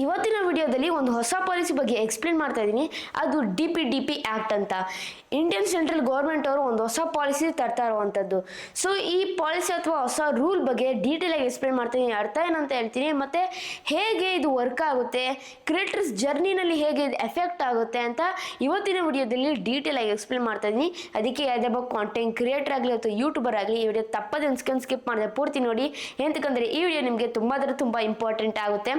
ಇವತ್ತಿನ ವಿಡಿಯೋದಲ್ಲಿ ಒಂದು ಹೊಸ ಪಾಲಿಸಿ ಬಗ್ಗೆ ಎಕ್ಸ್ಪ್ಲೇನ್ ಮಾಡ್ತಾ ಇದ್ದೀನಿ. ಅದು ಡಿ.ಪಿ. ಆ್ಯಕ್ಟ್ ಅಂತ. ಇಂಡಿಯನ್ ಸೆಂಟ್ರಲ್ ಗೌರ್ಮೆಂಟ್ ಅವರು ಒಂದು ಹೊಸ ಪಾಲಿಸಿ ತರ್ತಾ ಇರುವಂಥದ್ದು. ಸೊ ಈ ಪಾಲಿಸಿ ಅಥವಾ ಹೊಸ ರೂಲ್ ಬಗ್ಗೆ ಡೀಟೇಲ್ ಆಗಿ ಎಕ್ಸ್ಪ್ಲೇನ್ ಮಾಡ್ತೀನಿ. ಅರ್ಥ ಏನಂತ ಹೇಳ್ತೀನಿ, ಮತ್ತೆ ಹೇಗೆ ಇದು ವರ್ಕ್ ಆಗುತ್ತೆ, ಕ್ರಿಯೇಟರ್ಸ್ ಜರ್ನಿನಲ್ಲಿ ಹೇಗೆ ಇದು ಎಫೆಕ್ಟ್ ಆಗುತ್ತೆ ಅಂತ ಇವತ್ತಿನ ವಿಡಿಯೋದಲ್ಲಿ ಡೀಟೇಲ್ ಆಗಿ ಎಕ್ಸ್ಪ್ಲೇನ್ ಮಾಡ್ತಾ ಇದ್ದೀನಿ. ಅದಕ್ಕೆ ಯಾವುದೇ ಒಬ್ಬ ಕಾಂಟೆಂಟ್ ಕ್ರಿಯೇಟರ್ ಆಗಲಿ ಅಥವಾ ಯೂಟ್ಯೂಬರ್ ಆಗಲಿ ಈ ವಿಡಿಯೋ ತಪ್ಪದೆ ಸ್ಕಿಪ್ ಮಾಡಿದೆ ಪೂರ್ತಿ ನೋಡಿ. ಎಂತಕ್ಕಂದ್ರೆ ಈ ವಿಡಿಯೋ ನಿಮಗೆ ತುಂಬ ಇಂಪಾರ್ಟೆಂಟ್ ಆಗುತ್ತೆ.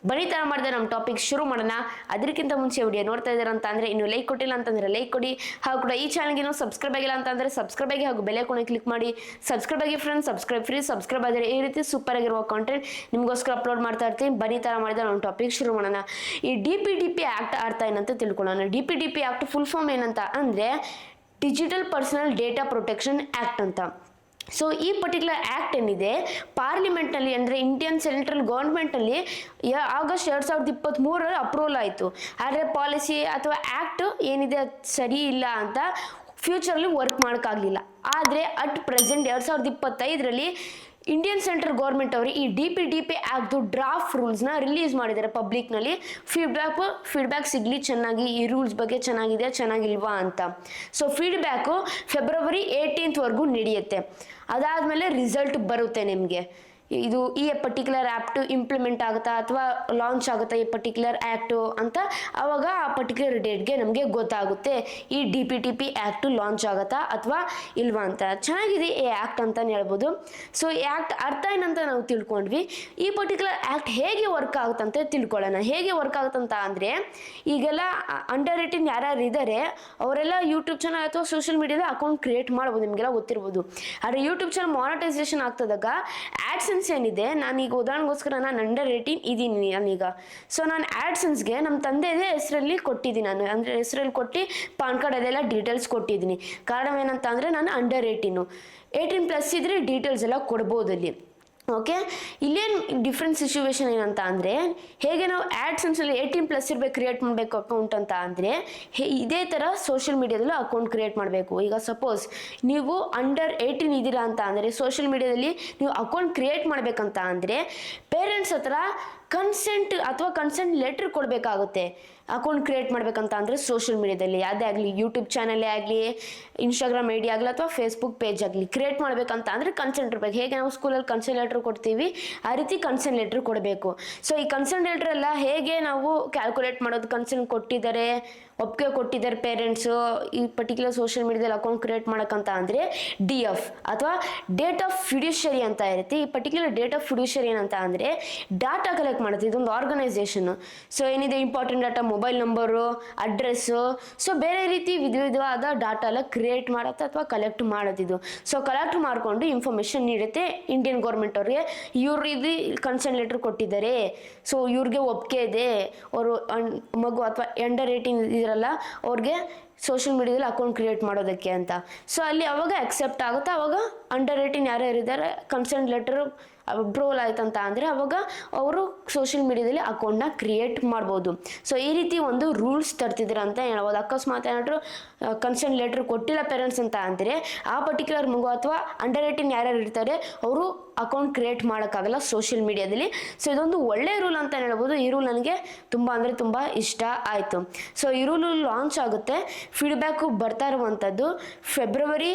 ಬನ್ನಿ ತರ ಮಾಡಿದ್ರೆ ನಮ್ಮ ಟಾಪಿಕ್ ಶುರು ಮಾಡೋಣ. ಅದಕ್ಕಿಂತ ಮುಂಚೆ ವಿಡಿಯೋ ನೋಡ್ತಾ ಇದ್ದೀರಾ ಅಂತ ಅಂದ್ರೆ ಇನ್ನು ಲೈಕ್ ಕೊಟ್ಟಿಲ್ಲ ಅಂತಂದ್ರೆ ಲೈಕ್ ಕೊಡಿ. ಹಾಗೂ ಕೂಡ ಈ ಚಾನಲ್ಗೆ ಇನ್ನೂ ಸಬ್ಸ್ಕ್ರೈಬ್ ಆಗಿಲ್ಲ ಅಂತಂದ್ರೆ ಸಬ್ಸ್ಕ್ರೈಬ್ ಆಗಿ ಹಾಗೂ ಬೆಲ್ ಐಕಾನ್ ಕ್ಲಿಕ್ ಮಾಡಿ. ಸಬ್ಸ್ಕ್ರೈಬ್ ಆಗಿ ಫ್ರೆಂಡ್ಸ್, ಸಬ್ಸ್ಕ್ರೈಬ್ ಫ್ರೀ. ಸಬ್ಸ್ಕ್ರೈಬ್ ಆದರೆ ಈ ರೀತಿ ಸೂಪರ್ ಆಗಿರುವ ಕಾಂಟೆಂಟ್ ನಿಮಗೋಸ್ಕರ ಅಪ್ಲೋಡ್ ಮಾಡ್ತಾ ಇರ್ತೀನಿ. ಬನ್ನಿ ತರ ಮಾಡಿದ್ರೆ ನಮ್ಮ ಟಾಪಿಕ್ ಶುರು ಮಾಡೋಣ. ಈ ಡಿ.ಪಿ. ಆಕ್ಟ್ ಅರ್ಥ ಏನಂತ ತಿಳ್ಕೊಳ್ಳೋಣ. ಡಿ.ಪಿ. ಆಕ್ಟ್ ಫುಲ್ ಫಾರ್ಮ್ ಏನಂತ ಅಂದ್ರೆ digital personal data protection act ಅಂತ. ಸೊ ಈ ಪರ್ಟಿಕ್ಯುಲರ್ ಆ್ಯಕ್ಟ್ ಏನಿದೆ ಪಾರ್ಲಿಮೆಂಟ್ನಲ್ಲಿ ಅಂದರೆ ಇಂಡಿಯನ್ ಸೆಂಟ್ರಲ್ ಗೌರ್ಮೆಂಟ್ನಲ್ಲಿ ಆಗಸ್ಟ್ 2023 ಅಪ್ರೂವಲ್ ಆಯಿತು. ಆದರೆ ಪಾಲಿಸಿ ಅಥವಾ ಆ್ಯಕ್ಟ್ ಏನಿದೆ ಅದು ಸರಿ ಇಲ್ಲ ಅಂತ ಫ್ಯೂಚರ್ಲಿ ವರ್ಕ್ ಮಾಡೋಕ್ಕಾಗಲಿಲ್ಲ. ಆದರೆ ಅಟ್ ಪ್ರೆಸೆಂಟ್ 2025ರಲ್ಲಿ ಇಂಡಿಯನ್ ಸೆಂಟ್ರಲ್ ಗೌರ್ಮೆಂಟ್ ಅವರು ಈ ಡಿ.ಪಿ. ಆ್ಯಕ್ಟ್ದು ಡ್ರಾಫ್ಟ್ ರೂಲ್ಸ್ನ ರಿಲೀಸ್ ಮಾಡಿದ್ದಾರೆ ಪಬ್ಲಿಕ್ನಲ್ಲಿ. ಫೀಡ್ಬ್ಯಾಕ್ ಸಿಗಲಿ ಚೆನ್ನಾಗಿ, ಈ ರೂಲ್ಸ್ ಬಗ್ಗೆ ಚೆನ್ನಾಗಿದೆ ಚೆನ್ನಾಗಿಲ್ವಾ ಅಂತ. ಸೊ ಫೀಡ್ಬ್ಯಾಕು ಫೆಬ್ರವರಿ 18th ನಡೆಯುತ್ತೆ. ಅದಾದಮೇಲೆ ರಿಸಲ್ಟ್ ಬರುತ್ತೆ ನಿಮಗೆ. ಇದು ಈ ಪರ್ಟಿಕ್ಯುಲರ್ ಆ್ಯಕ್ಟು ಇಂಪ್ಲಿಮೆಂಟ್ ಆಗುತ್ತಾ ಅಥವಾ ಲಾಂಚ್ ಆಗುತ್ತಾ ಈ ಪರ್ಟಿಕ್ಯುಲರ್ ಆ್ಯಕ್ಟು ಅಂತ ಆವಾಗ ಆ ಪರ್ಟಿಕ್ಯುಲರ್ ಡೇಟ್ಗೆ ನಮಗೆ ಗೊತ್ತಾಗುತ್ತೆ ಈ ಡಿ.ಪಿ. ಆ್ಯಕ್ಟು ಲಾಂಚ್ ಆಗುತ್ತಾ ಅಥವಾ ಇಲ್ವಾ ಅಂತ. ಚೆನ್ನಾಗಿದೆ ಈ ಆ್ಯಕ್ಟ್ ಅಂತಲೇ ಹೇಳ್ಬೋದು. ಸೊ ಈ ಆ್ಯಕ್ಟ್ ಅರ್ಥ ಏನಂತ ನಾವು ತಿಳ್ಕೊಂಡ್ವಿ. ಈ ಪರ್ಟಿಕ್ಯುಲರ್ ಆ್ಯಕ್ಟ್ ಹೇಗೆ ವರ್ಕ್ ಆಗುತ್ತಂತ ತಿಳ್ಕೊಳ್ಳೋಣ. ಹೇಗೆ ವರ್ಕ್ ಆಗುತ್ತಂತ ಅಂದರೆ ಈಗೆಲ್ಲ ಅಂಡರ್ 18 ಯಾರ್ಯಾರು ಇದ್ದಾರೆ ಅವರೆಲ್ಲ ಯೂಟ್ಯೂಬ್ ಚಾನಲ್ ಅಥವಾ ಸೋಷಿಯಲ್ ಮೀಡಿಯಾದ ಅಕೌಂಟ್ ಕ್ರಿಯೇಟ್ ಮಾಡ್ಬೋದು, ನಿಮಗೆಲ್ಲ ಗೊತ್ತಿರ್ಬೋದು. ಆದರೆ ಯೂಟ್ಯೂಬ್ ಚಾನಲ್ ಮಾನಿಟೈಸೇಷನ್ ಆಗ್ತದಾಗ ಆ್ಯಡ್ಸೆನ್ಸ್ ಏನಿದೆ, ನಾನೀಗ ಉದಾಹರಣೆಗೋಸ್ಕರ ನಾನು ಅಂಡರ್ 18 ಇದ್ದೀನಿ ನಾನೀಗ. ಸೊ ನಾನು ಆ್ಯಡ್ಸೆನ್ಸ್ಗೆ ನಮ್ಮ ತಂದೆದೇ ಹೆಸರಲ್ಲಿ ಕೊಟ್ಟಿದ್ದೀನಿ. ನಾನು ಅಂದರೆ ಹೆಸರಲ್ಲಿ ಕೊಟ್ಟು ಪಾನ್ ಕಾರ್ಡ್ ಅದೆಲ್ಲ ಡೀಟೇಲ್ಸ್ ಕೊಟ್ಟಿದ್ದೀನಿ. ಕಾರಣ ಏನಂತ ಅಂದರೆ ನಾನು ಅಂಡರ್ 18+ ಇದ್ರೆ ಡೀಟೇಲ್ಸ್ ಎಲ್ಲ ಕೊಡ್ಬೋದು ಅಲ್ಲಿ. ಓಕೆ, ಇಲ್ಲೇನು ಡಿಫ್ರೆಂಟ್ ಸಿಚುವೇಶನ್ ಏನಂತ ಅಂದರೆ ಹೇಗೆ ನಾವು ಆ್ಯಡ್ಸೆನ್ಸಲ್ಲಿ 18+ ಇರಬೇಕು ಕ್ರಿಯೇಟ್ ಮಾಡಬೇಕು ಅಕೌಂಟ್ ಅಂತ ಅಂದರೆ ಇದೇ ಥರ ಸೋಷಿಯಲ್ ಮೀಡಿಯಾದಲ್ಲೂ ಅಕೌಂಟ್ ಕ್ರಿಯೇಟ್ ಮಾಡಬೇಕು. ಈಗ ಸಪೋಸ್ ನೀವು ಅಂಡರ್ 18 ಇದ್ದೀರಾ ಅಂತ ಅಂದರೆ ಸೋಷಿಯಲ್ ಮೀಡಿಯಾದಲ್ಲಿ ನೀವು ಅಕೌಂಟ್ ಕ್ರಿಯೇಟ್ ಮಾಡಬೇಕಂತ ಅಂದರೆ ಪೇರೆಂಟ್ಸ್ ಹತ್ರ ಕನ್ಸೆಂಟ್ ಅಥವಾ ಕನ್ಸೆಂಟ್ ಲೆಟ್ರ್ ಕೊಡಬೇಕಾಗುತ್ತೆ ಅಕೌಂಟ್ ಕ್ರಿಯೇಟ್ ಮಾಡಬೇಕಂತ ಅಂದರೆ ಸೋಷಿಯಲ್ ಮೀಡಿಯಾದಲ್ಲಿ. ಯಾವುದೇ ಆಗಲಿ, ಯೂಟ್ಯೂಬ್ ಚಾನಲೇ ಆಗಲಿ, ಇನ್ಸ್ಟಾಗ್ರಾಮ್ ಐ ಡಿ ಆಗಲಿ ಅಥವಾ ಫೇಸ್ಬುಕ್ ಪೇಜ್ ಆಗಲಿ ಕ್ರಿಯೇಟ್ ಮಾಡಬೇಕಂತ ಅಂದರೆ ಕನ್ಸೆಂಟ್ ಇರಬೇಕು. ಹೇಗೆ ನಾವು ಸ್ಕೂಲಲ್ಲಿ ಕನ್ಸೆಂಟ್ ಲೆಟ್ರ್ ಕೊಡ್ತೀವಿ ಆ ರೀತಿ ಕನ್ಸೆಂಟ್ ಲೆಟ್ರ್ ಕೊಡಬೇಕು. ಸೊ ಈ ಕನ್ಸೆಂಟ್ ಲೆಟ್ರ್ ಎಲ್ಲ ಹೇಗೆ ನಾವು ಕ್ಯಾಲ್ಕುಲೇಟ್ ಮಾಡೋದು, ಕನ್ಸೆಂಟ್ ಕೊಟ್ಟಿದ್ದಾರೆ, ಒಪ್ಪಿಗೆ ಕೊಟ್ಟಿದ್ದಾರೆ ಪೇರೆಂಟ್ಸು ಈ ಪರ್ಟಿಕ್ಯುಲರ್ ಸೋಷಿಯಲ್ ಮೀಡಿಯಾದಲ್ಲಿ ಅಕೌಂಟ್ ಕ್ರಿಯೇಟ್ ಮಾಡೋಕ್ಕಂತ ಅಂದರೆ DF ಅಥವಾ ಡೇಟ್ ಆಫ್ ಫಿಡ್ಯೂಷರಿ ಅಂತ ಇರುತ್ತೆ. ಈ ಪರ್ಟಿಕ್ಯುಲರ್ ಡೇಟ್ ಆಫ್ ಫಿಡ್ಯೂಷರಿ ಏನಂತ ಅಂದರೆ ಡಾಟಾ ಕಲೆಕ್ಟ್ ಮಾಡುತ್ತೆ. ಇದೊಂದು ಆರ್ಗನೈಸೇಷನ್. ಸೊ ಏನಿದೆ important data, mobile number, address, so ಬೇರೆ ರೀತಿ ವಿಧವಾದ ಡಾಟಾ ಎಲ್ಲ ಕ್ರಿಯೇಟ್ ಮಾಡುತ್ತೆ ಅಥವಾ ಕಲೆಕ್ಟ್ ಮಾಡೋದಿದು. ಸೊ ಕಲೆಕ್ಟ್ ಮಾಡಿಕೊಂಡು ಇನ್ಫಾರ್ಮೇಷನ್ ನೀಡುತ್ತೆ ಇಂಡಿಯನ್ ಗೌರ್ಮೆಂಟ್ ಅವ್ರಿಗೆ. ಇವ್ರು ಇದು ಕನ್ಸೆಂಟ್ ಲೆಟ್ರ್ ಕೊಟ್ಟಿದ್ದಾರೆ, ಸೊ ಇವ್ರಿಗೆ ಒಪ್ಪಿಗೆ ಇದೆ, ಅವರು ಮಗು ಅಥವಾ ಅಂಡರ್ 18 ಇರಲ್ಲ ಅವ್ರಿಗೆ ಸೋಷಿಯಲ್ ಮೀಡಿಯಾದಲ್ಲಿ ಅಕೌಂಟ್ ಕ್ರಿಯೇಟ್ ಮಾಡೋದಕ್ಕೆ ಅಂತ. ಸೊ ಅಲ್ಲಿ ಅವಾಗ ಅಕ್ಸೆಪ್ಟ್ ಆಗುತ್ತೆ. ಅವಾಗ ಅಂಡರ್ 18 ಯಾರ್ಯಾರು ಇದ್ದಾರೆ ಕನ್ಸೆಂಟ್ ಲೆಟರ್ ಅಪ್ರೂವಲ್ ಆಯ್ತಂತ ಅಂದರೆ ಅವಾಗ ಅವರು ಸೋಷಿಯಲ್ ಮೀಡಿಯಾದಲ್ಲಿ ಅಕೌಂಟ್ನ ಕ್ರಿಯೇಟ್ ಮಾಡ್ಬೋದು. ಸೊ ಈ ರೀತಿ ಒಂದು ರೂಲ್ಸ್ ತರ್ತಿದ್ರು ಅಂತ ಹೇಳ್ಬೋದು. ಅಕಸ್ಮಾತ್ ಏನಾದರೂ ಕನ್ಸೆಂಟ್ ಲೆಟ್ರ್ ಕೊಟ್ಟಿಲ್ಲ ಪೇರೆಂಟ್ಸ್ ಅಂತ ಅಂದರೆ ಆ ಪರ್ಟಿಕ್ಯುಲರ್ ಮಗು ಅಥವಾ ಅಂಡರ್ 18 ಯಾರ್ಯಾರು ಇರ್ತಾರೆ ಅವರು ಅಕೌಂಟ್ ಕ್ರಿಯೇಟ್ ಮಾಡೋಕ್ಕಾಗಲ್ಲ ಸೋಷಿಯಲ್ ಮೀಡಿಯಾದಲ್ಲಿ. ಸೊ ಇದೊಂದು ಒಳ್ಳೆ ರೂಲ್ ಅಂತ ಹೇಳ್ಬೋದು. ಈ ರೂಲ್ ನನಗೆ ತುಂಬ ಇಷ್ಟ ಆಯಿತು. ಸೊ ಈ ರೂಲ್ ಲಾಂಚ್ ಆಗುತ್ತೆ. ಫೀಡ್ಬ್ಯಾಕು ಬರ್ತಾ ಇರುವಂಥದ್ದು ಫೆಬ್ರವರಿ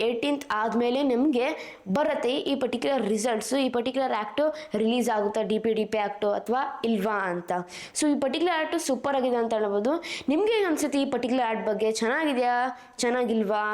18 ಆದಮೇಲೆ ನಿಮಗೆ ಬರುತ್ತೆ ಈ ಪರ್ಟಿಕ್ಯುಲರ್ ರಿಸಲ್ಟ್ಸು, ಈ ಪರ್ಟಿಕ್ಯುಲರ್ ಆ್ಯಕ್ಟು ರಿಲೀಸ್ ಆಗುತ್ತಾ ಡಿ.ಪಿ. ಆ್ಯಕ್ಟು ಅಥವಾ ಇಲ್ವಾ ಅಂತ. ಸೊ ಈ ಪರ್ಟಿಕ್ಯುಲರ್ ಆ್ಯಕ್ಟು ಸೂಪರ್ ಆಗಿದೆ ಅಂತ ಹೇಳ್ಬೋದು. ನಿಮಗೆ ಏನು ಅನಿಸುತ್ತೆ ಈ ಪರ್ಟಿಕ್ಯುಲರ್ ಆ್ಯಕ್ಟ್ ಬಗ್ಗೆ? ಚೆನ್ನಾಗಿದೆಯಾ ಚೆನ್ನಾಗಿಲ್ವಾ?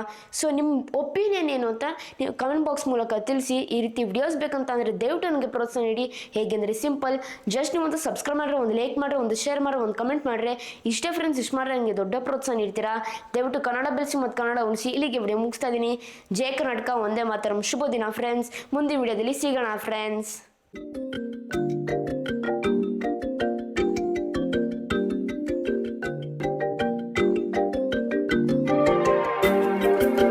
ಸೊ ನಿಮ್ಮ ಒಪಿನಿಯನ್ ಏನು ಅಂತ ನೀವು ಕಮೆಂಟ್ ಬಾಕ್ಸ್ ಮೂಲಕ ತಿಳಿಸಿ. ಈ ರೀತಿ ವಿಡಿಯೋಸ್ ಬೇಕಂತ ಅಂದರೆ ದಯವಿಟ್ಟು ನನಗೆ ಪ್ರೋತ್ಸಾಹ ನೀಡಿ. ಹೇಗೆಂದರೆ ಸಿಂಪಲ್, ಜಸ್ಟ್ ನೀವು ಒಂದು ಸಬ್ಸ್ಕ್ರೈಬ್ ಮಾಡಿದ್ರೆ, ಒಂದು ಲೈಕ್ ಮಾಡಿದ್ರೆ, ಒಂದು ಶೇರ್ ಮಾಡಿದ್ರೆ, ಒಂದು ಕಮೆಂಟ್ ಮಾಡಿದ್ರೆ ಇಷ್ಟೇ ಫ್ರೆಂಡ್ಸ್. ಇಷ್ಟು ಮಾಡಿದ್ರೆ ನನಗೆ ದೊಡ್ಡ ಪ್ರೋತ್ಸಾಹ ನೀಡ್ತೀರಾ. ದಯವಿಟ್ಟು ಕನ್ನಡ ಬೆಳೆಸಿ ಮತ್ತು ಕನ್ನಡ ಉಳಿಸಿ. ಇಲ್ಲಿಗೆ ವಿಡಿಯೋ ಮುಗಿಸ್ತಾ ಇದ್ದೀನಿ. ಜೈ ಕರ್ನಾಟಕ, ಒಂದೇ ಮಾತರಂ. ಶುಭ ದಿನ ಫ್ರೆಂಡ್ಸ್. ಮುಂದಿನ ವಿಡಿಯೋದಲ್ಲಿ ಸಿಗೋಣ ಫ್ರೆಂಡ್ಸ್.